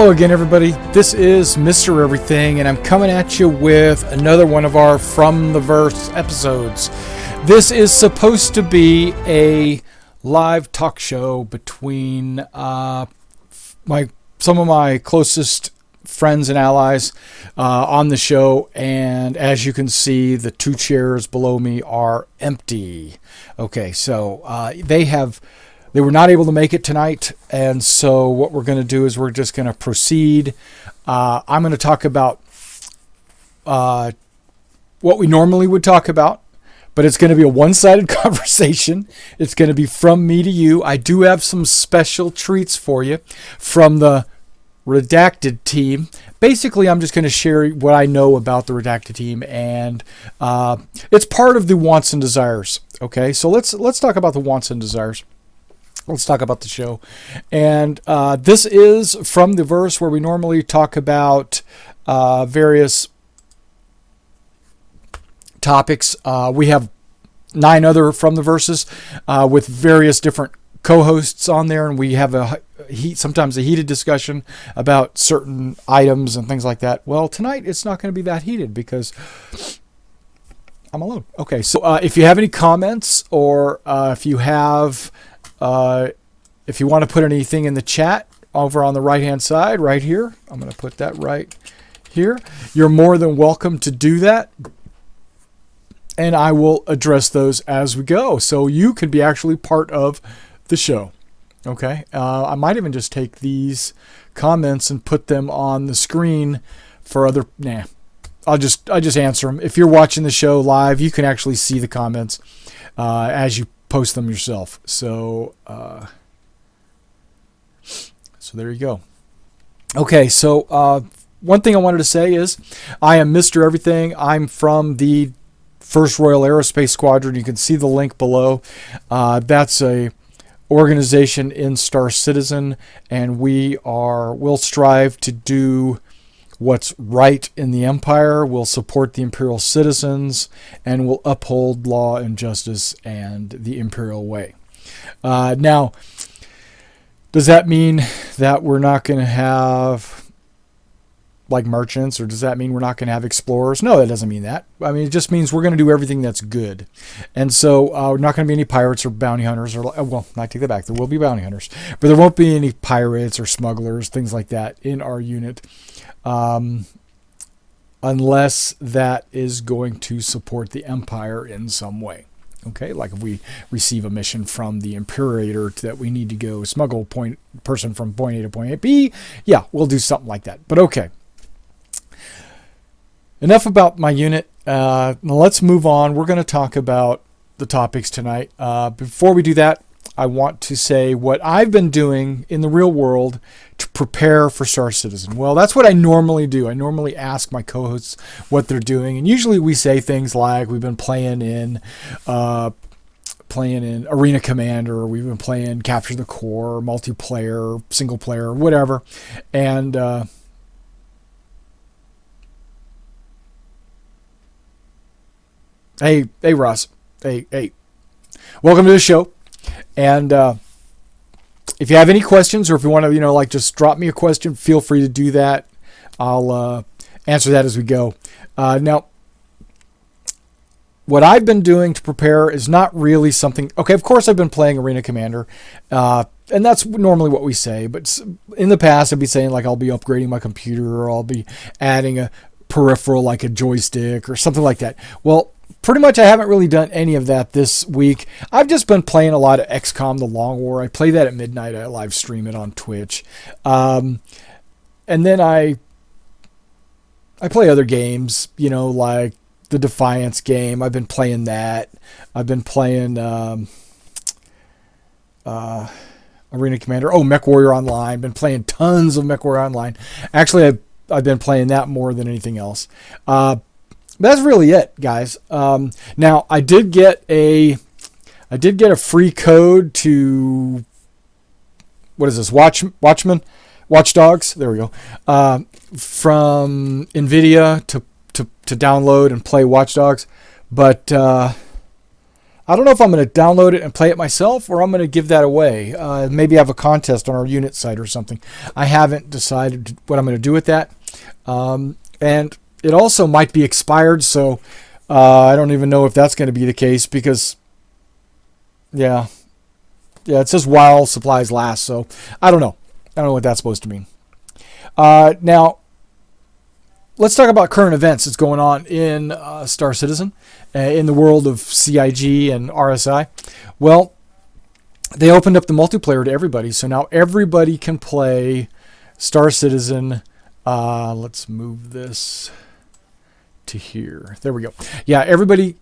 Hello again, everybody. This is Mr. Everything, and I'm coming at you with another one of our From the Verse episodes. This is supposed to be a live talk show between some of my closest friends and allies on the show, and as you can see, the two chairs below me are empty. Okay, so they were not able to make it tonight, and so what we're going to do is we're just going to proceed. I'm going to talk about what we normally would talk about, but it's going to be a one-sided conversation. It's going to be from me to you. I do have some special treats for you from the Redacted team. Basically, I'm just going to share what I know about the Redacted team, and it's part of the wants and desires. Okay, so let's talk about the wants and desires. Let's talk about the show. And this is From the Verse, where we normally talk about various topics. We have 9 other From the Verses with various different co-hosts on there, and we have sometimes a heated discussion about certain items and things like that. Well, tonight it's not going to be that heated because I'm alone. Okay, so if you have any comments, or if you want to put anything in the chat over on the right-hand side, right here, I'm going to put that right here. You're more than welcome to do that, and I will address those as we go, so you can be actually part of the show. Okay, I might even just take these comments and put them on the screen for other. I'll just answer them. If you're watching the show live, you can actually see the comments as you post them yourself. So there you go. Okay, so one thing I wanted to say is I am Mr. Everything. I'm from the 1st Royal Aerospace Squadron. You can see the link below. That's a organization in Star Citizen, and we'll strive to do what's right in the Empire. We'll support the Imperial citizens, and we'll uphold law and justice and the Imperial way. Now, does that mean that we're not going to have like merchants, or does that mean we're not going to have explorers? No, that doesn't mean that. I mean, it just means we're going to do everything that's good. And so we're not going to be any pirates or bounty hunters, or, well, I take that back. There will be bounty hunters, but there won't be any pirates or smugglers, things like that in our unit. Unless that is going to support the Empire in some way. Okay, like if we receive a mission from the Imperator that we need to go smuggle person from point A to point B, yeah, we'll do something like that. But okay. Enough about my unit. Now let's move on. We're going to talk about the topics tonight. Before we do that, I want to say what I've been doing in the real world to prepare for Star Citizen. Well, that's what I normally do. I normally ask my co-hosts what they're doing, and usually we say things like we've been playing in Arena Commander, we've been playing Capture the Core, multiplayer, single player, whatever, and hey Ross, hey, welcome to the show. And if you have any questions, or if you want to, just drop me a question, feel free to do that. I'll answer that as we go. Now, what I've been doing to prepare is not really something. Okay, of course I've been playing Arena Commander, and that's normally what we say. But in the past, I'd be saying like I'll be upgrading my computer, or I'll be adding a peripheral like a joystick or something like that. Well, pretty much I haven't really done any of that this week. I've just been playing a lot of XCOM The Long War. I play that at midnight. I live stream it on Twitch. And then I play other games, like the Defiance game. I've been playing that. I've been playing Arena Commander. Oh, MechWarrior Online. Been playing tons of MechWarrior Online. Actually, I've been playing that more than anything else. That's really it, guys. Now I did get a free code to, what is this? Watch Dogs. There we go. From Nvidia to download and play Watch Dogs, but I I don't know if I'm going to download it and play it myself, or I'm going to give that away. Maybe have a contest on our unit site or something. I haven't decided what I'm going to do with that. And it also might be expired, so I don't even know if that's going to be the case because, yeah, it says while supplies last, so I don't know. I don't know what that's supposed to mean. Now, let's talk about current events that's going on in Star Citizen, in the world of CIG and RSI. Well, they opened up the multiplayer to everybody, so now everybody can play Star Citizen. Let's move this to here. There we go. Yeah,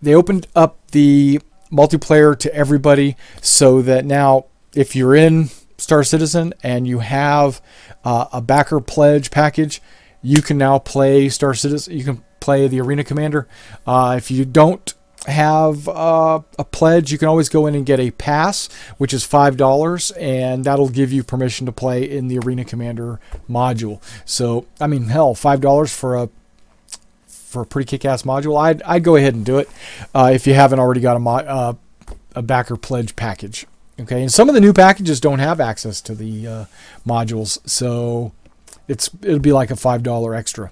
they opened up the multiplayer to everybody so that now if you're in Star Citizen and you have a backer pledge package, you can now play Star Citizen. You can play the Arena Commander. If you don't have a pledge, you can always go in and get a pass, which is $5, and that'll give you permission to play in the Arena Commander module. So, I mean, hell, $5 for a pretty kick-ass module. I'd go ahead and do it if you haven't already got a backer pledge package. Okay, and some of the new packages don't have access to the modules, so it'll be like a $5 extra.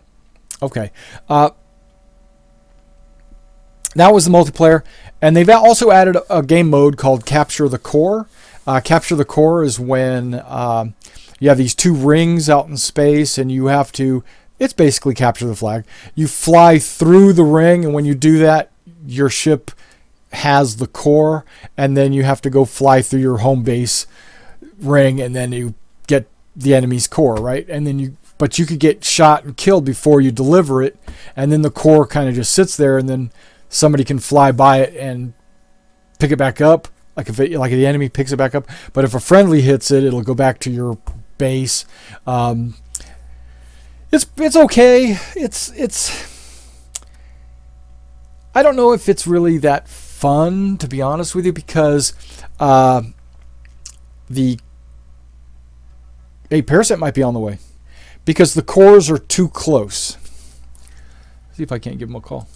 Okay, that was the multiplayer, and they've also added a game mode called Capture the Core. Capture the Core is when you have these two rings out in space, and you have to. It's basically capture the flag. You fly through the ring, and when you do that, your ship has the core, and then you have to go fly through your home base ring, and then you get the enemy's core, right? And then but you could get shot and killed before you deliver it, and then the core kind of just sits there, and then somebody can fly by it and pick it back up, like the enemy picks it back up. But if a friendly hits it, it'll go back to your base. It's okay. It's I don't know if it's really that fun, to be honest with you, because Parasite might be on the way because the cores are too close. See if I can't give him a call.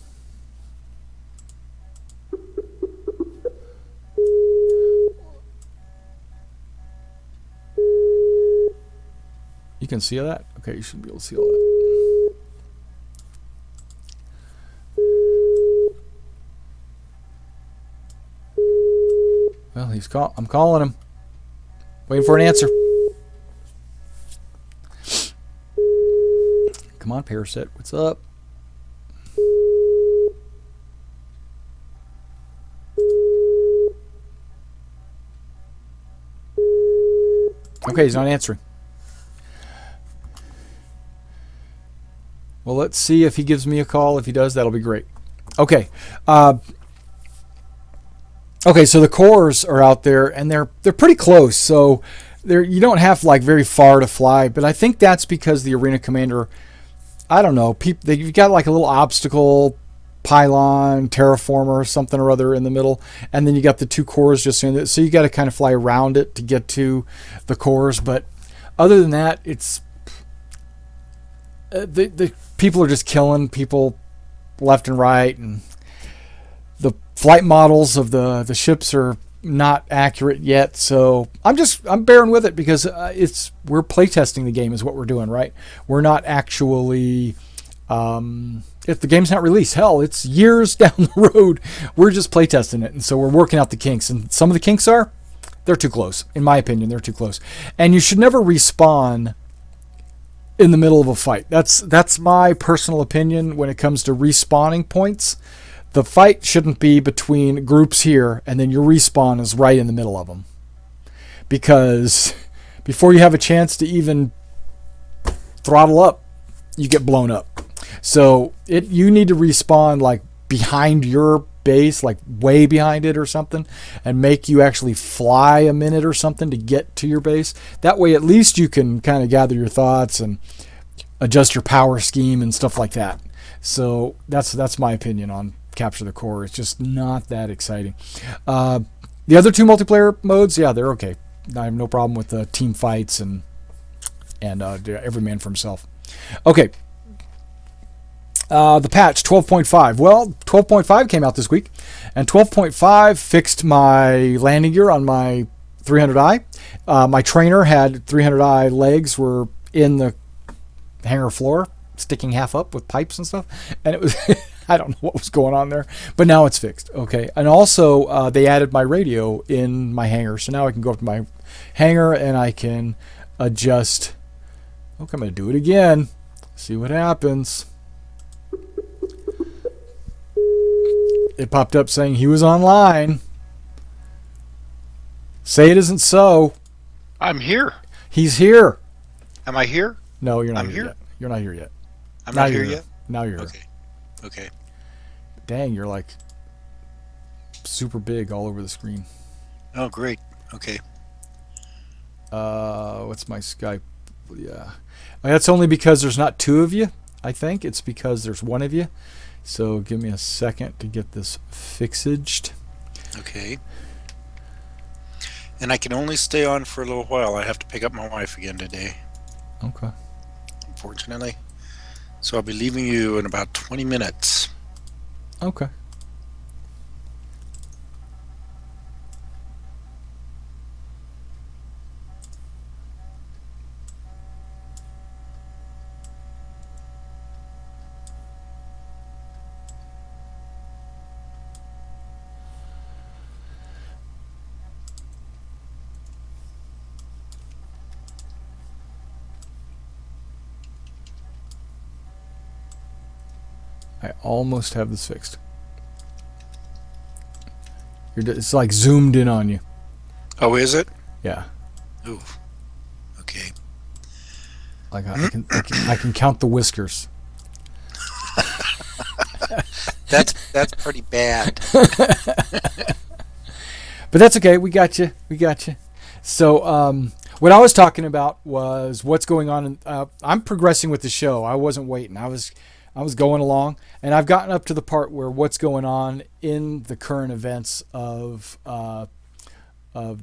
You can see that? Okay, you should be able to see all that. Well, I'm calling him. Waiting for an answer. Come on, Parasite. What's up? Okay, he's not answering. Well, let's see if he gives me a call. If he does, that'll be great. Okay. Okay, so the cores are out there, and they're pretty close. So you don't have like very far to fly, but I think that's because the Arena Commander, I don't know, you've got like a little obstacle pylon, terraformer, something or other in the middle, and then you got the two cores just in it. So you got to kind of fly around it to get to the cores. But other than that, it's the people are just killing people left and right, and the flight models of the ships are not accurate yet. So I'm bearing with it because we're playtesting the game is what we're doing, right? We're not actually if the game's not released, hell, it's years down the road. We're just playtesting it, and so we're working out the kinks. And some of the kinks they're too close, in my opinion. They're too close, and you should never respawn in the middle of a fight. That's my personal opinion when it comes to respawning points. The fight shouldn't be between groups here, and then your respawn is right in the middle of them. Because before you have a chance to even throttle up, you get blown up. So you need to respawn like behind your base, like way behind it or something, and make you actually fly a minute or something to get to your base. That way at least you can kind of gather your thoughts and adjust your power scheme and stuff like that. So that's my opinion on Capture the Core. It's just not that exciting. The other two multiplayer modes, yeah, they're okay. I have no problem with the team fights and every man for himself. Okay. The patch 12.5. Well, 12.5 came out this week, and 12.5 fixed my landing gear on my 300i. My trainer had 300i legs were in the hangar floor, sticking half up with pipes and stuff, and it was I don't know what was going on there, but now it's fixed. Okay, and also they added my radio in my hangar, so now I can go up to my hangar and I can adjust. Okay, I'm going to do it again. See what happens. It popped up saying he was online. Say it isn't so. I'm here. He's here. Am I here? No, you're not I'm here here. yet. You're not here yet. I'm Now not here you're yet? Now you're Okay. here. Okay. Dang, you're like super big all over the screen. Oh, great. Okay. What's my Skype? Yeah. That's only because there's not two of you, I think. It's because there's one of you. So give me a second to get this fixed. Okay. And I can only stay on for a little while. I have to pick up my wife again today, Okay. unfortunately. So I'll be leaving you in about 20 minutes. Okay. I almost have this fixed. It's like zoomed in on you. Oh, is it? Yeah. Ooh. Okay. Like I can count the whiskers. That's pretty bad. But that's okay. We got you. We got you. So what I was talking about was what's going on. I'm progressing with the show. I wasn't waiting. I was going along, and I've gotten up to the part where what's going on in the current events of the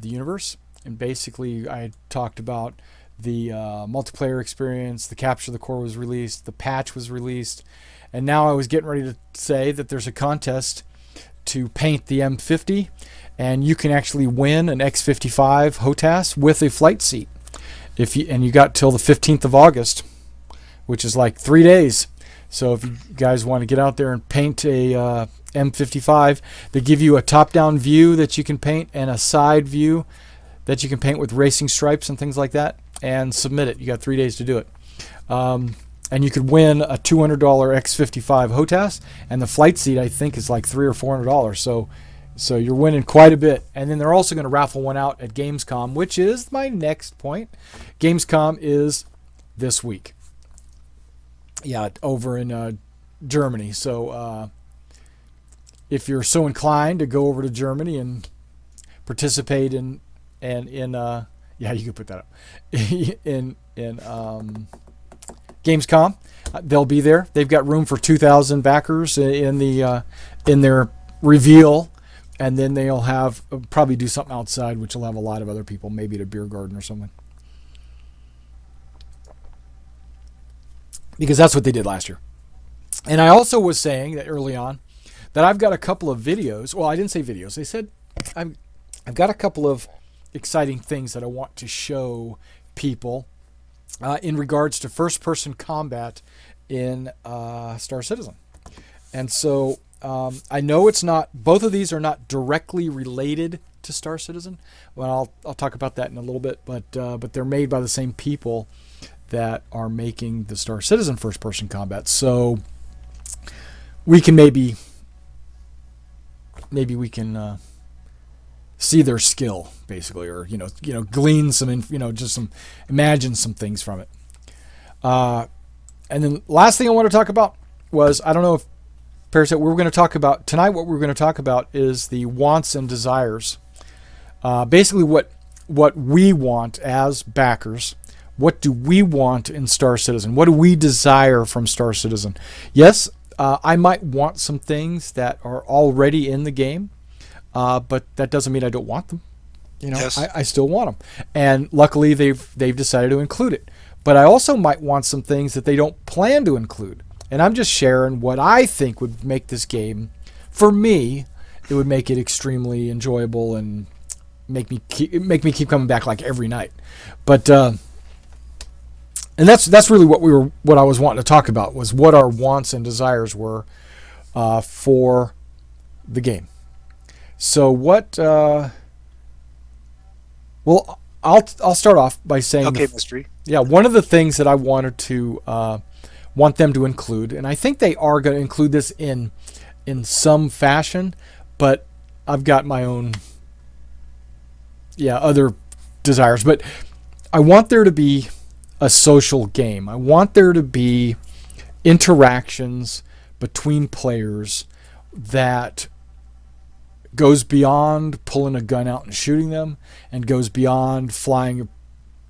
universe. And basically, I talked about the multiplayer experience. The Capture the Core was released. The patch was released. And now I was getting ready to say that there's a contest to paint the M50, and you can actually win an X55 HOTAS with a flight seat. And you got till the 15th of August, which is like 3 days. So if you guys want to get out there and paint a M55, they give you a top-down view that you can paint and a side view that you can paint with racing stripes and things like that, and submit it. You got 3 days to do it. And you could win a $200 X55 HOTAS, and the flight seat I think is like $300 or $400. So you're winning quite a bit. And then they're also going to raffle one out at Gamescom, which is my next point. Gamescom is this week. Yeah, over in Germany. So if you're so inclined to go over to Germany and participate in yeah, you could put that up in Gamescom, they'll be there. They've got room for 2,000 backers in their reveal, and then they'll have probably do something outside, which will have a lot of other people, maybe at a beer garden or something. Because that's what they did last year. And I also was saying that early on that I've got a couple of videos. Well, I didn't say videos. They said I've got a couple of exciting things that I want to show people in regards to first-person combat in Star Citizen. And so I know it's not. Both of these are not directly related to Star Citizen. Well, I'll talk about that in a little bit. But they're made by the same people that are making the Star Citizen first-person combat. So we can maybe we can see their skill, basically, or glean some, just some, imagine some things from it. And then last thing I want to talk about was, I don't know if Parasite, we're going to talk about tonight. What we're going to talk about is the wants and desires. Basically, what we want as backers. What do we want in Star Citizen? What do we desire from Star Citizen? Yes, I might want some things that are already in the game, but that doesn't mean I don't want them. Yes. I still want them, and luckily they've decided to include it. But I also might want some things that they don't plan to include. And I'm just sharing what I think would make this game, for me, it would make it extremely enjoyable and make me keep coming back like every night. But and that's really what I was wanting to talk about, was what our wants and desires were for the game. So what? Well, I'll start off by saying, Okay, mystery. yeah, one of the things that I wanted to want them to include, and I think they are going to include this in some fashion, but I've got my own other desires. But I want there to be a social game. I want there to be interactions between players that goes beyond pulling a gun out and shooting them, and goes beyond flying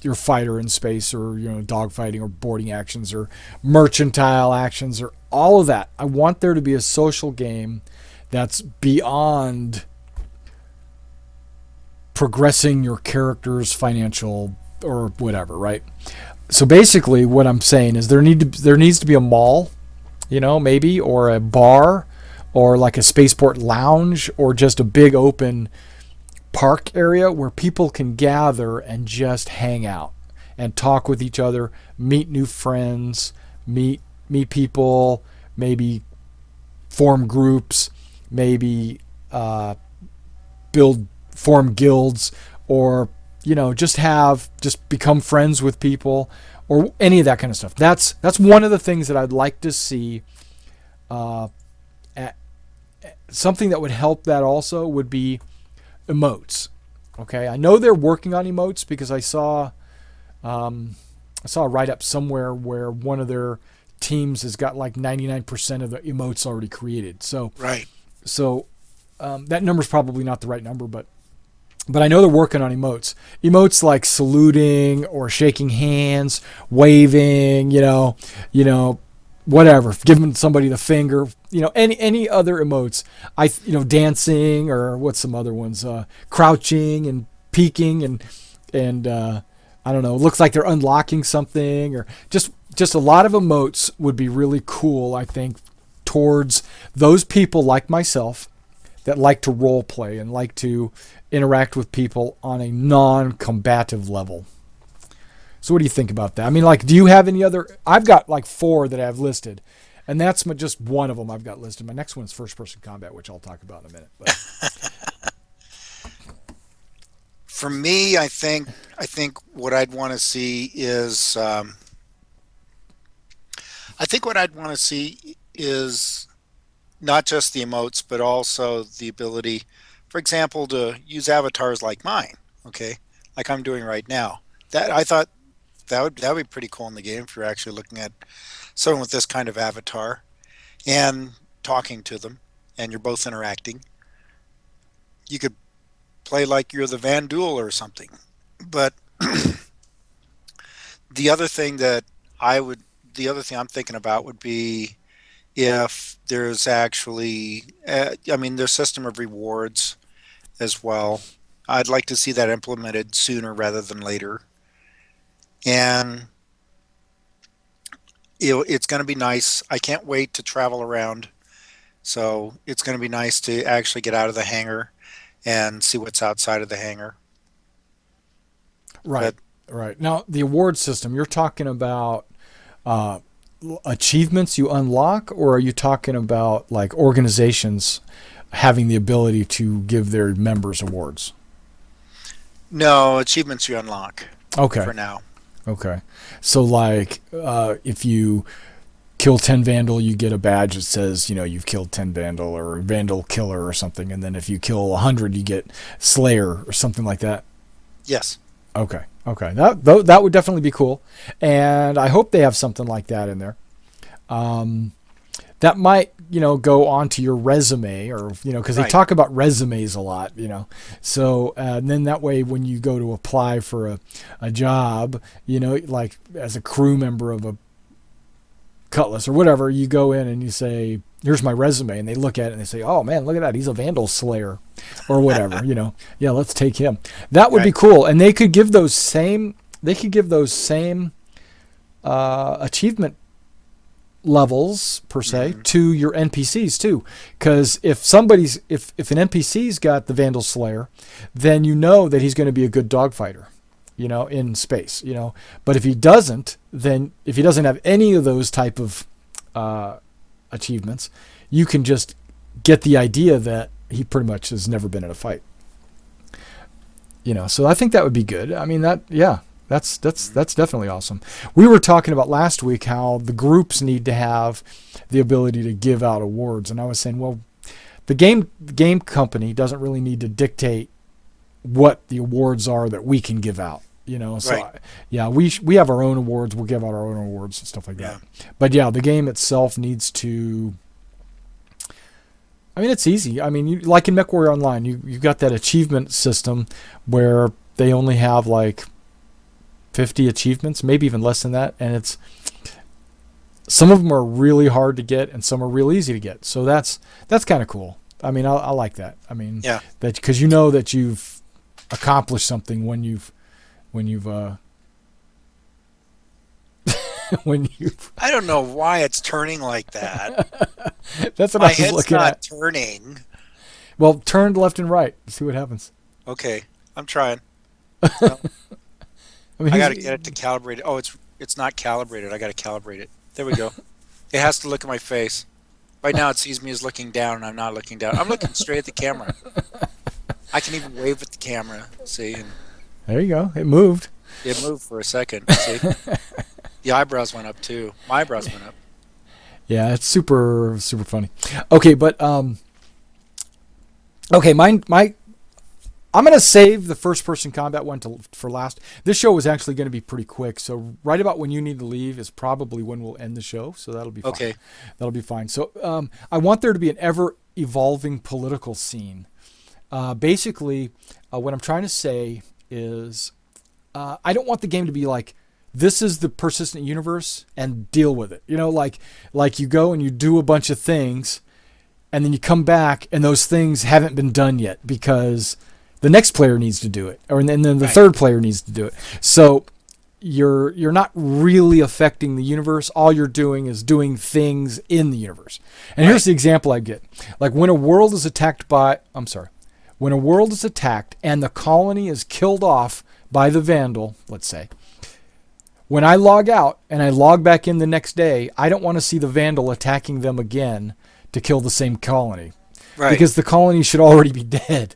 your fighter in space, or dogfighting or boarding actions or mercantile actions or all of that. I want there to be a social game that's beyond progressing your character's financial or whatever, right? So basically what I'm saying is there needs to be a mall, maybe, or a bar, or like a spaceport lounge, or just a big open park area where people can gather and just hang out and talk with each other, meet new friends, meet people, maybe form groups, maybe form guilds, or just become friends with people, or any of that kind of stuff. That's one of the things that I'd like to see. Something that would help that also would be emotes. Okay, I know they're working on emotes, because I saw a write-up somewhere where one of their teams has got like 99% of the emotes already created. So Right. So that number's probably not the right number, but I know they're working on emotes. Emotes like saluting or shaking hands, waving, whatever, giving somebody the finger, any other emotes. Dancing, or what's some other ones? Crouching and peeking and I don't know. Looks like they're unlocking something, or just a lot of emotes would be really cool, I think, towards those people like myself that like to role play and like to interact with people on a non-combative level. So what do you think about that? I mean, like, do you have any other? I've got like 4 that I've listed, and that's just one of them I've got listed. My next one's first-person combat, which I'll talk about in a minute. But. For me, I think what I'd want to see is not just the emotes, but also the ability, for example, to use avatars like mine. Okay, like I'm doing right now. That I thought that would be pretty cool in the game, if you're actually looking at someone with this kind of avatar and talking to them, and you're both interacting. You could play like you're the Vanduul or something. But the other thing I'm thinking about would be if there's actually, their system of rewards as well. I'd like to see that implemented sooner rather than later. And it's going to be nice. I can't wait to travel around. So it's going to be nice to actually get out of the hangar and see what's outside of the hangar. Right. Right. Now, the award system, you're talking about achievements you unlock, or are you talking about like organizations having the ability to give their members awards? No, achievements you unlock. Okay. For now. Okay. So like if you kill 10 Vandal, you get a badge that says, you've killed 10 Vandal, or Vandal Killer or something. And then if you kill 100, you get Slayer or something like that. Yes. Okay. That would definitely be cool. And I hope they have something like that in there. That might, go onto your resume, or, because they talk about resumes a lot, So and then that way, when you go to apply for a job, like as a crew member of a Cutlass or whatever, you go in and you say, here's my resume, and they look at it and they say, oh man, look at that, he's a Vandal Slayer or whatever. Yeah, let's take him. That would be cool. And they could give those same achievement levels per se to your NPCs too, because if an NPC's got the Vandal Slayer, then you know that he's going to be a good dogfighter, in space, But if he doesn't, then if he doesn't have any of those type of achievements, you can just get the idea that he pretty much has never been in a fight. So I think that would be good. I mean, that's definitely awesome. We were talking about last week how the groups need to have the ability to give out awards, and I was saying, well, the game company doesn't really need to dictate what the awards are that we can give out. So right. We have our own awards. We'll give out our own awards and stuff like that. But the game itself needs to. I mean, it's easy. I mean, like in MechWarrior Online, you've got that achievement system where they only have like 50 achievements, maybe even less than that, and some of them are really hard to get and some are real easy to get. So that's kind of cool. I mean, I like that. I mean, that because that you've accomplished something when you've I don't know why it's turning like that. That's what I was looking at. My head's not turning. Well, turn left and right. See what happens. Okay, I'm trying. I mean, I got to get it to calibrate it. Oh, it's not calibrated. I got to calibrate it. There we go. It has to look at my face. Right now, it sees me as looking down, and I'm not looking down. I'm looking straight at the camera. I can even wave at the camera. See? And there you go. It moved. It moved for a second. See? The eyebrows went up too. My eyebrows went up. Yeah, it's super super funny. Okay, but okay, I'm going to save the first person combat one for last. This show is actually going to be pretty quick, so right about when you need to leave is probably when we'll end the show, so that'll be fine. Okay. That'll be fine. So I want there to be an ever evolving political scene. Basically, what I'm trying to say is I don't want the game to be like, this is the persistent universe and deal with it. Like you go and you do a bunch of things and then you come back and those things haven't been done yet because the next player needs to do it, and then the third player needs to do it. So you're not really affecting the universe. All you're doing is doing things in the universe. And here's the example I get. Like when a world is attacked and the colony is killed off by the Vandal, let's say, when I log out and I log back in the next day, I don't want to see the Vandal attacking them again to kill the same colony. Right. Because the colony should already be dead.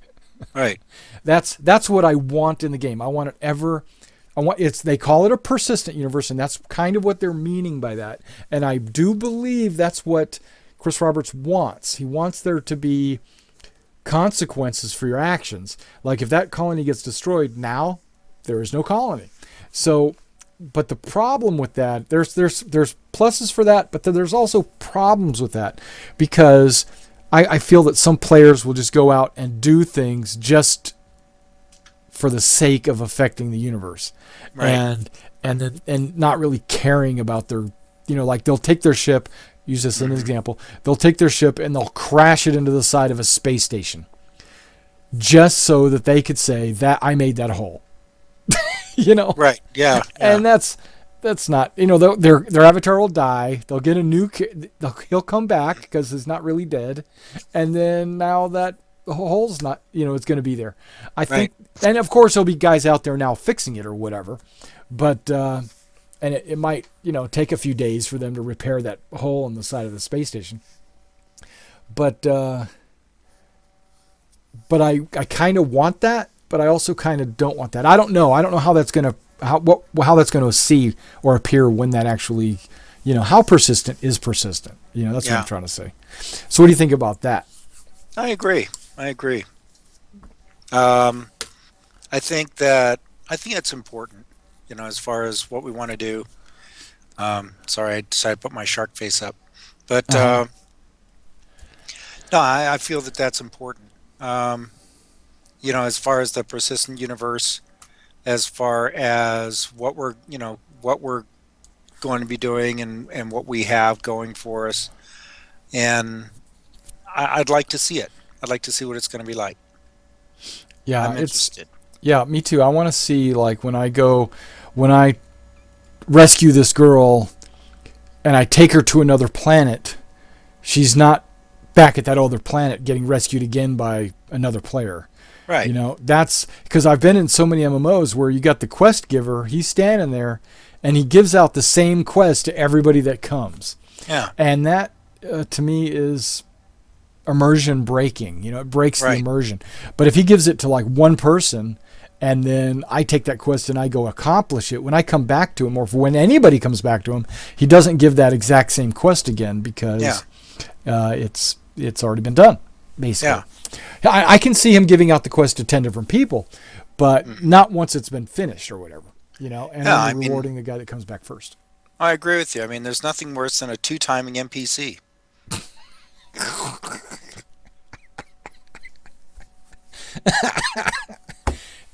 Right. That's what I want in the game. They call it a persistent universe, and that's kind of what they're meaning by that. And I do believe that's what Chris Roberts wants. He wants there to be consequences for your actions. Like if that colony gets destroyed, now there is no colony. So but the problem with that, there's pluses for that, but then there's also problems with that because I feel that some players will just go out and do things just for the sake of affecting the universe, and not really caring about their, like they'll take their ship. Use this as an example. They'll take their ship and they'll crash it into the side of a space station, just so that they could say that I made that hole. Right. Yeah. And that's not, their avatar will die. They'll get a new, he'll come back because he's not really dead. And then now that the hole's not, it's going to be there. I think, and of course there'll be guys out there now fixing it or whatever, but, and it might, take a few days for them to repair that hole on the side of the space station. But I kind of want that. But I also kind of don't want that. I don't know how that's going to how that's going to see or appear when that actually, how persistent is persistent. That's what I'm trying to say. So what do you think about that? I agree. I think it's important, as far as what we want to do. Sorry, I decided to put my shark face up, but no, I feel that that's important. As far as the persistent universe, as far as what we're going to be doing and what we have going for us. And I'd like to see it. I'd like to see what it's going to be like. Yeah, I'm interested. Yeah, me too. I want to see, like, when I rescue this girl, and I take her to another planet, she's not back at that other planet getting rescued again by another player. Right. You know, that's because I've been in so many MMOs where you got the quest giver, he's standing there, and he gives out the same quest to everybody that comes. Yeah. And that, to me, is immersion breaking. You know, it breaks the Right. immersion. But if he gives it to like one person, and then I take that quest and I go accomplish it, when I come back to him, or when anybody comes back to him, he doesn't give that exact same quest again because it's already been done, basically. Yeah. I can see him giving out the quest to 10 different people, but not once it's been finished or whatever, you know, and Yeah, only rewarding the guy that comes back first. I agree with you. I mean, there's nothing worse than a 2-timing NPC.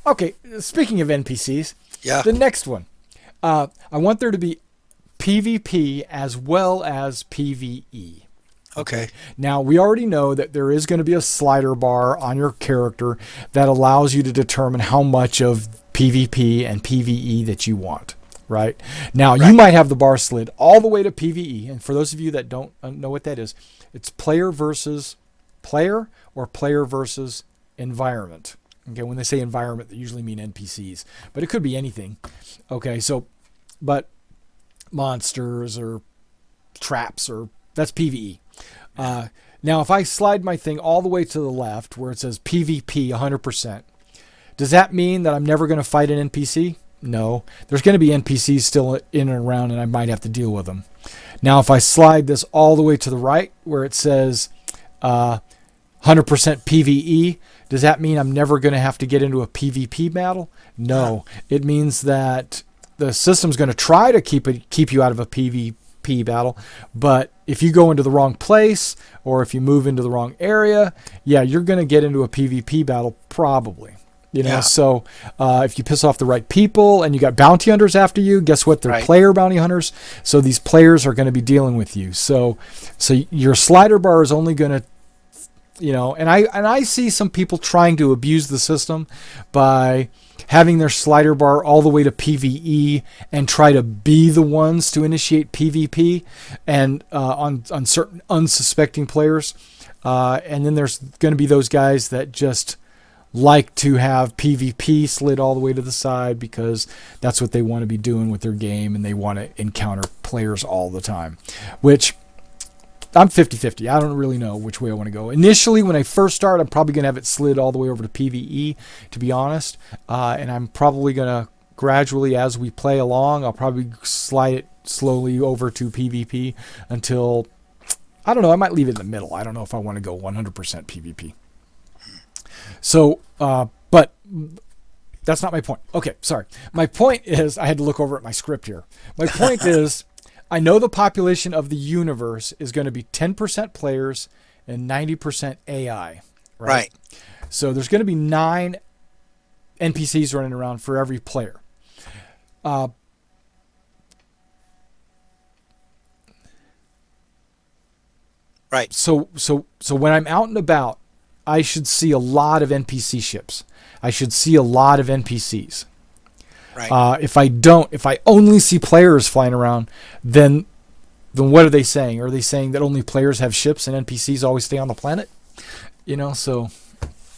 Okay, speaking of NPCs, Yeah. the next one. I want there to be PvP as well as PvE. Okay. Now, we already know that there is going to be a slider bar on your character that allows you to determine how much of PvP and PvE that you want, right? Now, you might have the bar slid all the way to PvE, and for those of you that don't know what that is, it's player versus player or player versus environment. Okay, when they say environment, they usually mean NPCs, but it could be anything. Okay, so, but monsters or traps, or that's PvE. Now, if I slide my thing all the way to the left where it says PvP 100%, does that mean that I'm never going to fight an NPC? No. There's going to be NPCs still in and around, and I might have to deal with them. Now, if I slide this all the way to the right where it says 100% PvE, does that mean I'm never going to have to get into a PvP battle? No. It means that the system's going to try to keep you out of a PvP battle, but if you go into the wrong place or if you move into the wrong area, yeah, you're going to get into a PvP battle probably. You know, so if you piss off the right people and you got bounty hunters after you, guess what? They're player bounty hunters. So these players are going to be dealing with you. So your slider bar is only going to, you know, and I see some people trying to abuse the system by having their slider bar all the way to PvE and try to be the ones to initiate PvP and on certain unsuspecting players. And then there's going to be those guys that just like to have PvP slid all the way to the side because that's what they want to be doing with their game, and they want to encounter players all the time, which I'm 50-50. I don't really know which way I want to go. Initially, when I first start, I'm probably going to have it slid all the way over to PvE, to be honest. And I'm probably going to gradually, as we play along, I'll probably slide it slowly over to PvP until, I don't know, I might leave it in the middle. I don't know if I want to go 100% PvP. So, but that's not my point. Okay, sorry. My point is, I had to look over at my script here. My point is, I know the population of the universe is going to be 10% players and 90% AI. Right. So there's going to be 9 NPCs running around for every player. Right. So when I'm out and about, I should see a lot of NPC ships. I should see a lot of NPCs. Right. If I only see players flying around, then what are they saying? Are they saying that only players have ships and NPCs always stay on the planet? You know, so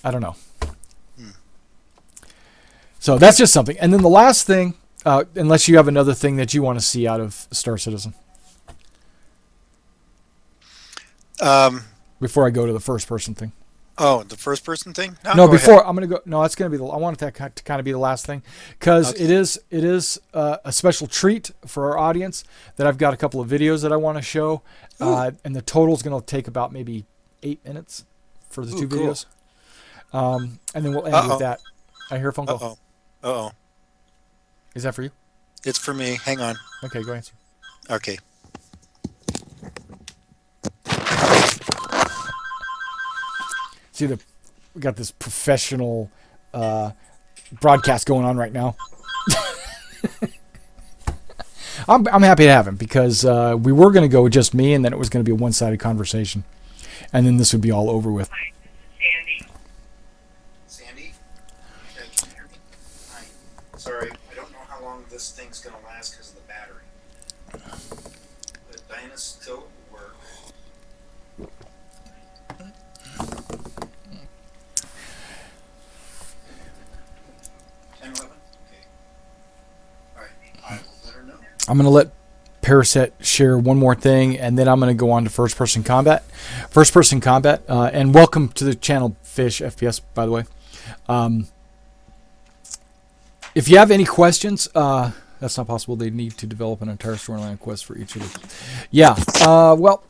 I don't know. So that's just something. And then the last thing, unless you have another thing that you want to see out of Star Citizen. Before I go to the first person thing. Oh, the first person thing? No, before I'm going to go. No, that's going to be. I want that to kind of be the last thing because it is a special treat for our audience that I've got a couple of videos that I want to show, and the total is going to take about maybe 8 minutes for the two videos. And then we'll end with that. I hear a phone call. Uh-oh. Is that for you? It's for me. Hang on. Okay, go answer. Okay. See, we got this professional broadcast going on right now. I'm happy to have him because we were going to go with just me, and then it was going to be a one-sided conversation, and then this would be all over with. Hi, this is Sandy. Sandy? Yeah, can you hear me? Hi. Sorry, I don't know how long this thing's going to last because of the battery. Diana still at work. 10, 11? Okay. All right. I will let her know. I'm going to let Paraset share one more thing, and then I'm going to go on to first-person combat. First-person combat, and welcome to the channel, Fish FPS, by the way. If you have any questions, that's not possible. They need to develop an entire storyline quest for each of them. Yeah. Well,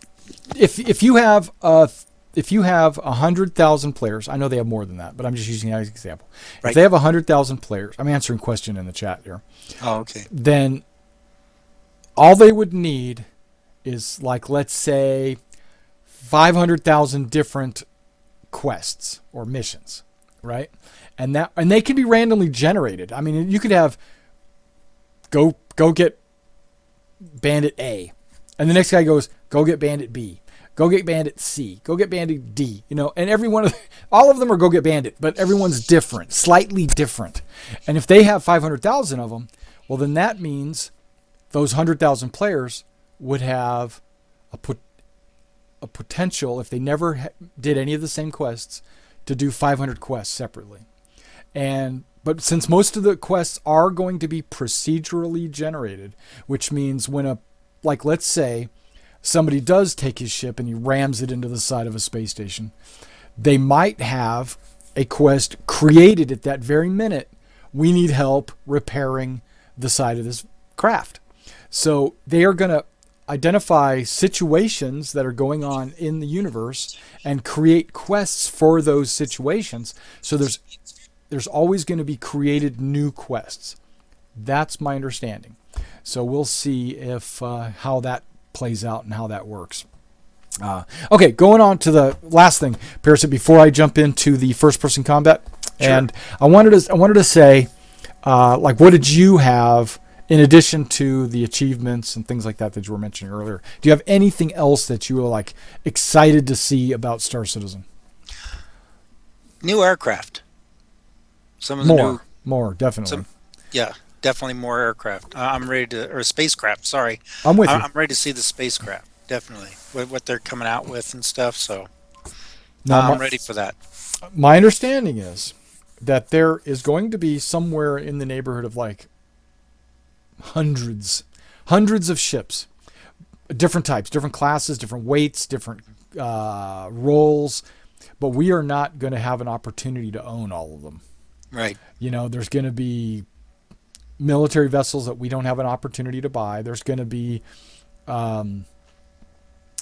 if you have 100,000 players, I know they have more than that, but I'm just using that as an example. Right. If they have 100,000 players, I'm answering a question in the chat here. Oh, okay. Then all they would need is, like, let's say 500,000 different quests or missions, right? And they can be randomly generated. I mean, you could have go get bandit A, and the next guy goes, go get bandit B, go get bandit C, go get bandit D, and all of them are go get bandit, but everyone's different, slightly different. And if they have 500,000 of them, well, then that means those 100,000 players would have a potential, if they never did any of the same quests, to do 500 quests separately. But since most of the quests are going to be procedurally generated, which means when let's say somebody does take his ship and he rams it into the side of a space station, they might have a quest created at that very minute. We need help repairing the side of this craft. So they are going to identify situations that are going on in the universe and create quests for those situations. So there's always going to be created new quests. That's my understanding. So we'll see if how that plays out and how that works. Okay, going on to the last thing, Parasit, before I jump into the first-person combat. Sure. And I wanted to say, what did you have in addition to the achievements and things like that you were mentioning earlier? Do you have anything else that you were excited to see about Star Citizen? New aircraft. Some of the more definitely. Definitely more aircraft. I'm ready to, or spacecraft. Sorry, I'm with you. I'm ready to see the spacecraft. Definitely, what they're coming out with and stuff. So, now, I'm ready for that. My understanding is that there is going to be somewhere in the neighborhood of hundreds of ships, different types, different classes, different weights, different roles, but we are not going to have an opportunity to own all of them. Right. There's going to be military vessels that we don't have an opportunity to buy. There's going to be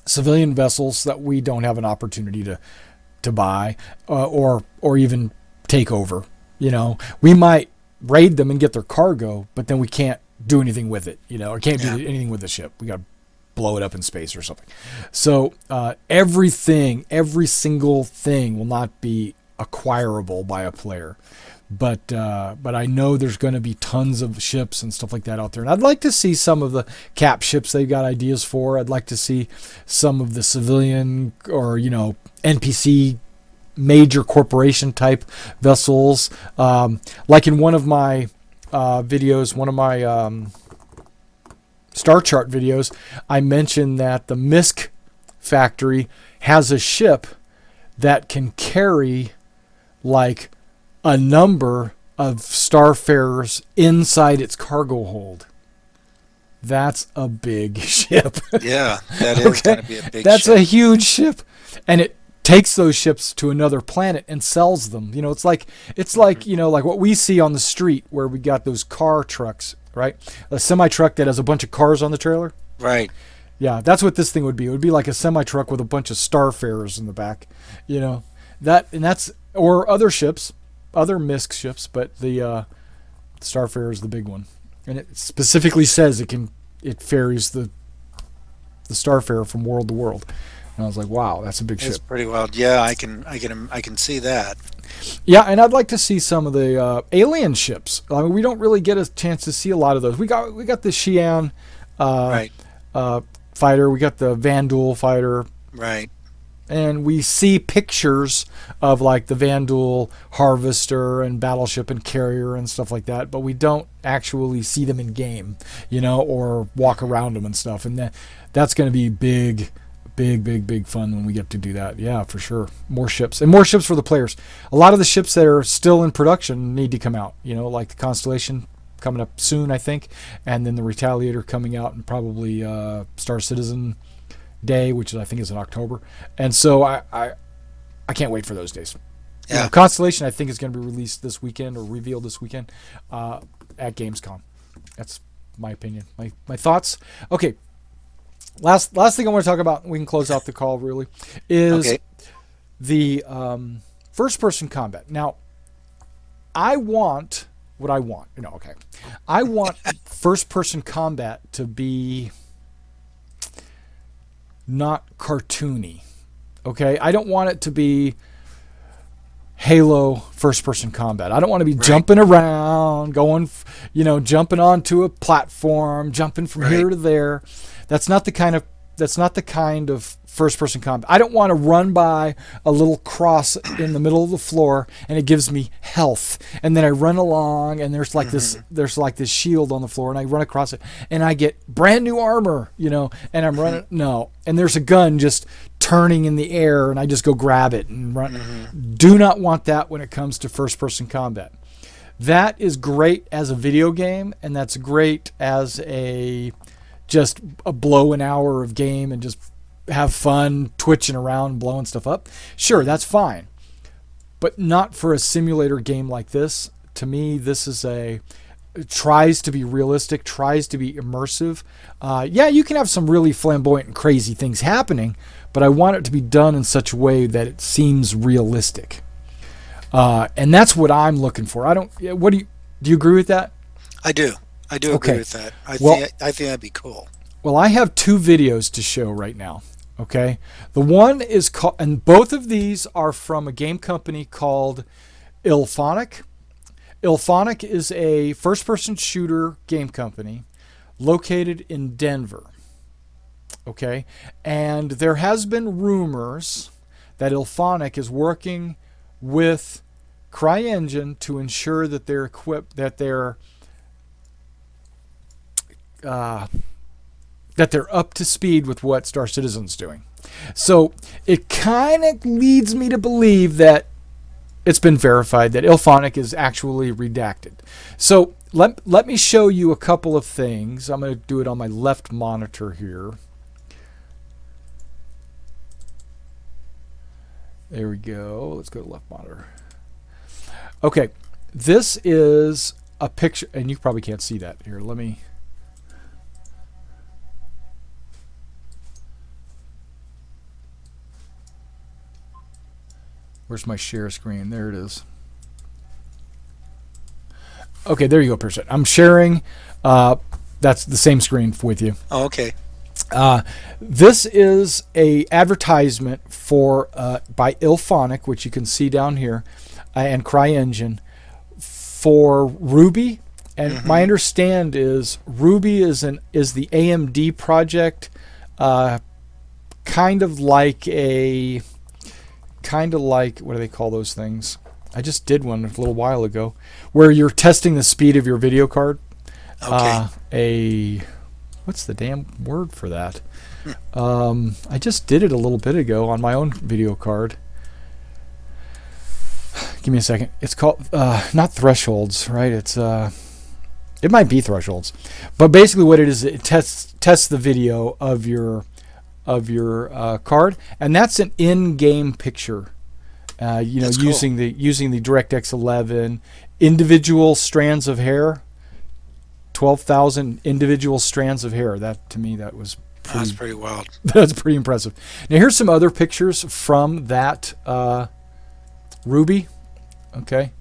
civilian vessels that we don't have an opportunity to buy or even take over. We might raid them and get their cargo, but then we can't do anything with it, or can't do anything with the ship. We got to blow it up in space or something. So every single thing will not be acquirable by a player. But I know there's going to be tons of ships and stuff like that out there. And I'd like to see some of the cap ships they've got ideas for. I'd like to see some of the civilian or, NPC major corporation type vessels. Like in one of my videos, one of my Star Chart videos, I mentioned that the Misk factory has a ship that can carry a number of starfarers inside its cargo hold. That's a big ship. Yeah, that is going to be a big ship. That's a huge ship. And it takes those ships to another planet and sells them. It's like what we see on the street where we got those car trucks, right? A semi-truck that has a bunch of cars on the trailer. Right. Yeah, that's what this thing would be. It would be like a semi-truck with a bunch of starfarers in the back. Or other ships. Other Misk ships, but the Starfarer is the big one, and it specifically says it ferries the Starfarer from world to world. And I was like, wow, that's a big ship. It's pretty wild. Yeah, I can see that. Yeah, and I'd like to see some of the alien ships. I mean, we don't really get a chance to see a lot of those. We got the Xi'an right. Fighter. We got the Vanduul fighter. Right. and we see pictures of like the Vanduul Harvester and Battleship and Carrier and stuff like that, but we don't actually see them in game, or walk around them and stuff. And that's going to be big fun when we get to do that. Yeah, for sure. More ships for the players. A lot of the ships that are still in production need to come out, like the Constellation coming up soon, I think, and then the Retaliator coming out, and probably Star Citizen Day, which I think is in October. And so I can't wait for those days. Yeah. Constellation, I think, is going to be released this weekend or revealed this weekend at Gamescom. That's my opinion, my thoughts. Okay. Last thing I want to talk about, we can close out the call really, is the first-person combat. Now, I want what I want. I want first-person combat to be not cartoony. Okay? I don't want it to be Halo first-person combat. I don't want to be jumping around, going, jumping onto a platform, jumping from here to there. That's not the kind of first-person combat. I don't want to run by a little cross in the middle of the floor and it gives me health, and then I run along and there's like this shield on the floor, and I run across it and I get brand new armor, and I'm running. No, and there's a gun just turning in the air and I just go grab it and run. Do not want that when it comes to first-person combat. That is great as a video game, and that's great as just a blow an hour of game and just have fun twitching around, blowing stuff up. Sure, that's fine. But not for a simulator game like this. To me, this is it tries to be realistic, tries to be immersive. You can have some really flamboyant and crazy things happening, but I want it to be done in such a way that it seems realistic. And that's what I'm looking for. Do you agree with that? I do. I do agree with that. I think that'd be cool. Well, I have 2 videos to show right now. Okay, the one is called, and both of these are from a game company called IllFonic. IllFonic is a first-person shooter game company located in Denver. Okay, and there has been rumors that IllFonic is working with CryEngine to ensure that they're equipped, that they're up to speed with what Star Citizen's doing. So it kind of leads me to believe that it's been verified that IllFonic is actually redacted. So let me show you a couple of things. I'm going to do it on my left monitor here. There we go. Let's go to left monitor. Okay, this is a picture, and you probably can't see that. Here, let me... Where's my share screen? There it is. Okay, there you go, Percent. I'm sharing. That's the same screen with you. Oh, okay. This is a advertisement by IllFonic, which you can see down here, and CryEngine for Ruby. And my understand is Ruby is the AMD project, kind of like what do they call those things? I just did one a little while ago where you're testing the speed of your video card. Okay. What's the damn word for that? I just did it a little bit ago on my own video card. Give me a second. It's called not thresholds, right? It might be thresholds, but basically what it is, it tests the video of your card, and that's an in-game picture. That's cool. using the DirectX 11 individual strands of hair. 12,000 individual strands of hair. That, to me, that's pretty wild. That's pretty impressive. Now here's some other pictures from that Ruby. Okay,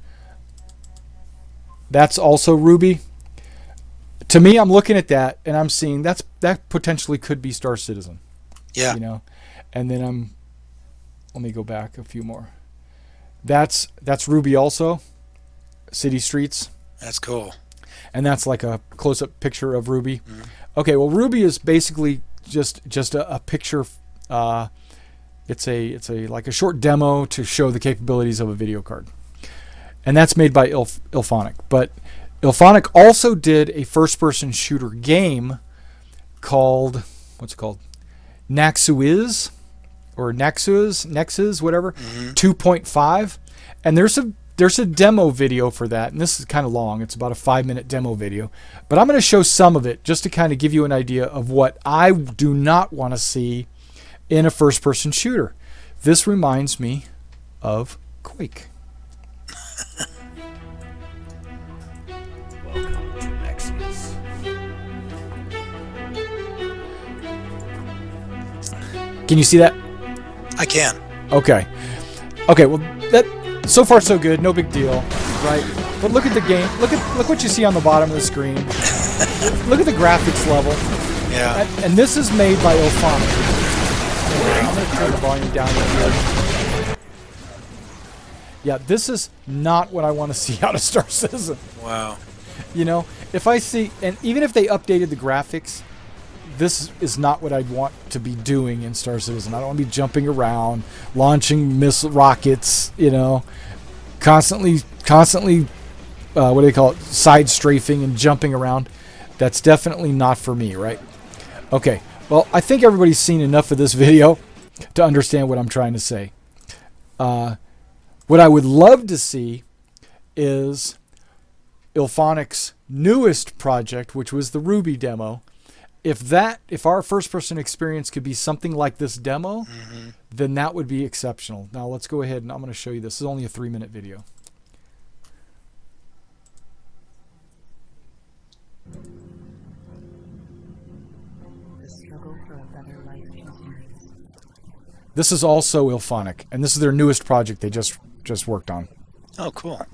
that's also Ruby. To me, I'm looking at that and I'm seeing that potentially could be Star Citizen. Yeah. And then let me go back a few more. That's Ruby also. City Streets. That's cool. And that's like a close-up picture of Ruby. Okay, well, Ruby is basically just a picture It's a like a short demo to show the capabilities of a video card, and that's made by IllFonic. But IllFonic also did a first-person shooter game called, what's it called? Naxuiz or Nexus, whatever, 2.5, and there's a demo video for that, and this is kind of long. It's about a 5-minute demo video, but I'm going to show some of it just to kind of give you an idea of what I do not want to see in a first-person shooter. This reminds me of Quake. Welcome to Nexus. Can you see that? I can. Okay. Well, that so far so good. No big deal, right? But look at the game. Look what you see on the bottom of the screen. Look at the graphics level. Yeah. And this is made by IllFonic. I'm going to turn the volume down here. Yeah, this is not what I want to see out of Star Citizen. Wow. You know, if I see, and even if they updated the graphics, this is not what I'd want to be doing in Star Citizen. I don't want to be jumping around, launching missile rockets, you know, constantly, what do they call it, side strafing and jumping around. That's definitely not for me, right? Okay, well, I think everybody's seen enough of this video to understand what I'm trying to say. What I would love to see is IllFonic's newest project, which was the Ruby demo. If our first-person experience could be something like this demo, then that would be exceptional. Now let's go ahead and I'm going to show you this. This is only a 3-minute video. The struggle for a better life continues. This is also IllFonic, and this is their newest project they just worked on. Oh, cool.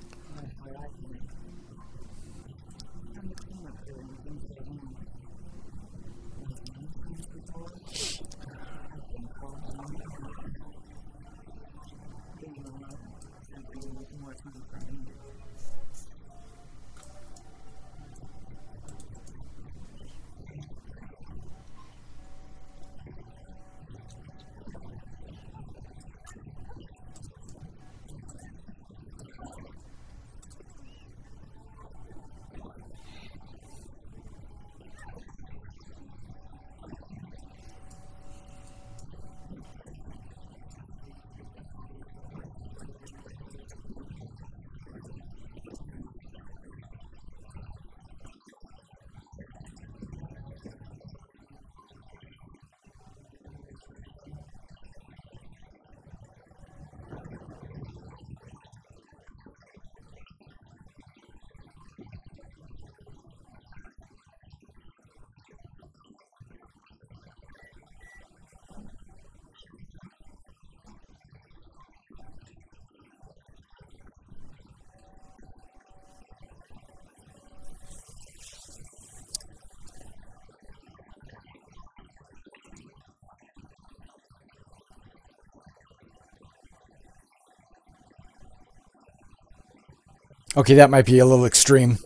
Okay, that might be a little extreme.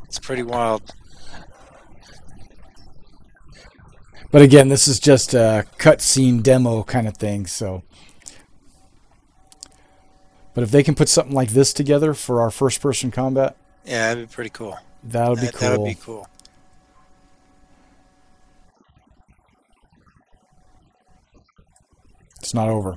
It's pretty wild. But again, this is just a cutscene demo kind of thing, so. But if they can put something like this together for our first-person combat, Yeah, that'd be pretty cool. that would be cool. That would be cool. It's not over.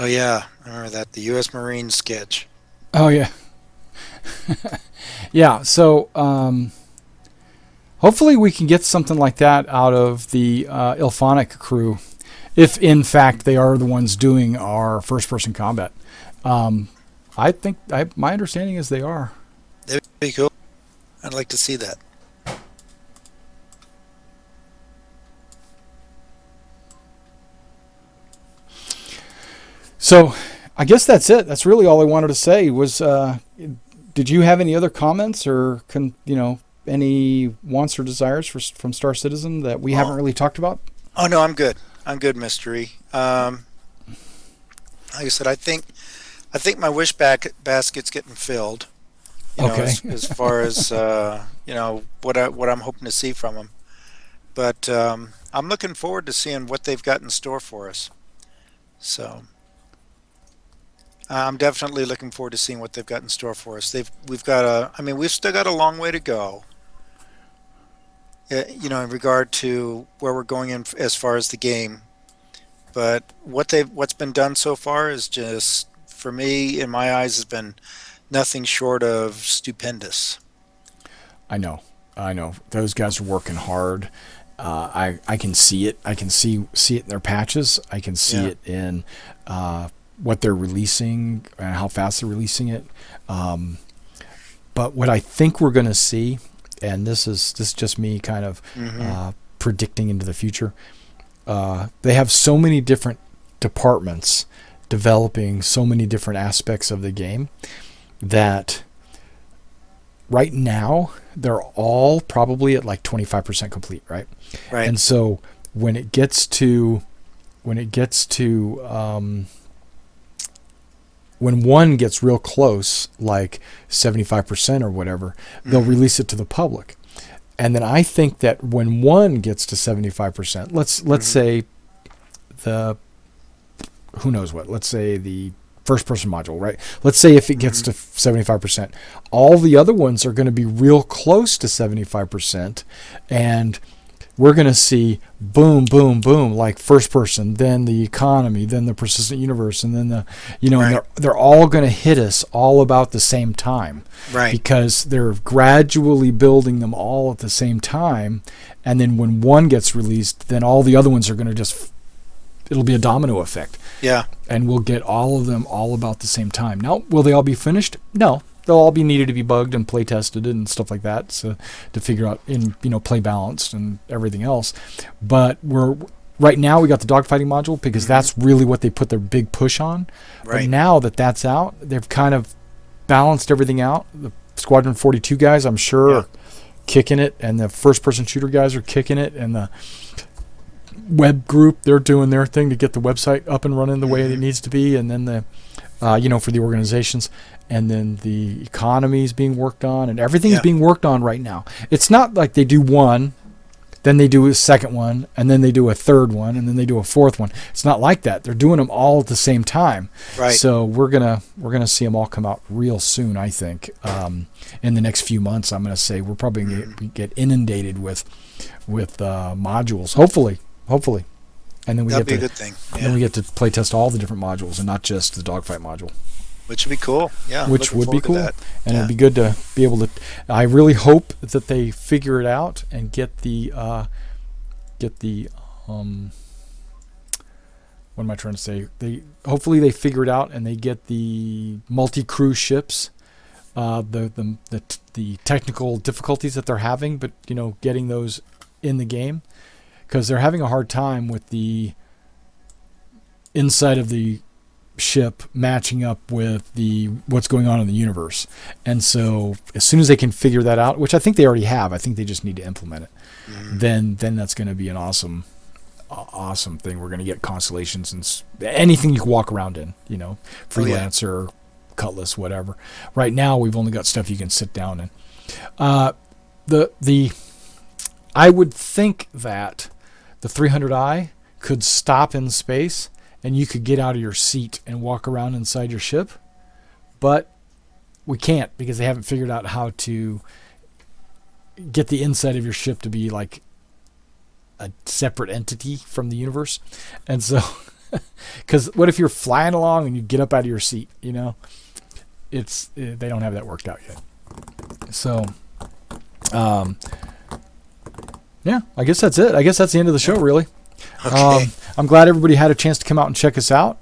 Oh yeah, I remember that, the U.S. Marine sketch. Oh yeah, yeah. So hopefully we can get something like that out of the Ilphonic crew, if in fact they are the ones doing our first-person combat. Um, I think my understanding is they are. That'd be cool. I'd like to see that. So I guess that's it. That's really all I wanted to say. Was did you have any other comments or any wants or desires from Star Citizen that we haven't really talked about? Oh no, I'm good. I'm good, Mystery. Like I said, I think my basket's getting filled. Okay. As far as what I'm hoping to see from them. But I'm looking forward to seeing what they've got in store for us. So I'm definitely looking forward to seeing what they've got in store for us. We've still got a long way to go. In regard to where we're going in as far as the game. But what's been done so far is just, for me, in my eyes, has been nothing short of stupendous. I know. Those guys are working hard. I can see it. I can see it in their patches. I can see it in what they're releasing and how fast they're releasing it. But what I think we're going to see, and this is just me kind of predicting into the future, they have so many different departments developing so many different aspects of the game that right now they're all probably at like 25% complete, right? Right. And so when it gets to when one gets real close, like 75% or whatever, they'll release it to the public. And then I think that when one gets to 75%, let's say let's say the first person module, right? Let's say if it gets to 75%, all the other ones are going to be real close to 75%, and we're going to see boom, boom, boom, like first person, then the economy, then the persistent universe, and then and they're all going to hit us all about the same time, right? Because they're gradually building them all at the same time, and then when one gets released, then all the other ones are going to it'll be a domino effect. Yeah. And we'll get all of them all about the same time. Now, will they all be finished? No. They'll all be needed to be bugged and play tested and stuff like that, so to figure out play balanced and everything else. But right now we got the dogfighting module because that's really what they put their big push on. Right. But now that that's out, they've kind of balanced everything out. The Squadron 42 guys, I'm sure, are kicking it, and the first person shooter guys are kicking it, and the web group, they're doing their thing to get the website up and running the way it needs to be, and then the for the organizations, and then the economy is being worked on, and everything's being worked on right now. It's not like they do one, then they do a second one, and then they do a third one, and then they do a fourth one. It's not like that. They're doing them all at the same time. Right. So we're gonna see them all come out real soon. I think in the next few months, I'm gonna say we're probably gonna get inundated with modules. Hopefully, and then that'd be a good thing. And then we get to play test all the different modules and not just the dogfight module. Which would be cool. Yeah. Which would be cool. And it'd be good to be able to. I really hope that they figure it out and get the what am I trying to say? Hopefully they figure it out and they get the multi-crew ships, the technical difficulties that they're having, but getting those in the game, because they're having a hard time with the inside of the ship matching up with what's going on in the universe. And so as soon as they can figure that out, which I think they already have, I think they just need to implement it, then that's going to be an awesome thing. We're going to get constellations and anything you can walk around in, Freelancer, Cutlass, whatever. Right now we've only got stuff you can sit down in. I would think that the 300i could stop in space and you could get out of your seat and walk around inside your ship, but we can't because they haven't figured out how to get the inside of your ship to be like a separate entity from the universe. And so Because what if you're flying along and you get up out of your seat? You know, they don't have that worked out yet. So, yeah, I guess that's it. I guess that's the end of the show, really. Okay. I'm glad everybody had a chance to come out and check us out.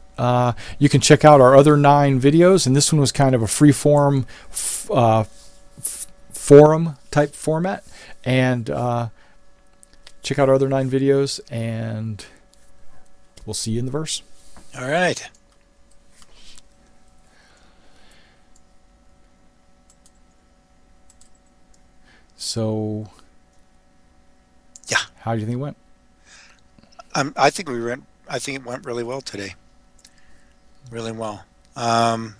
You can check out our other 9 videos, and this one was kind of a free-form forum type format. And check out our other 9 videos, and we'll see you in the verse. All right. So, Yeah. how do you think it went? I think it went really well today. Really well. But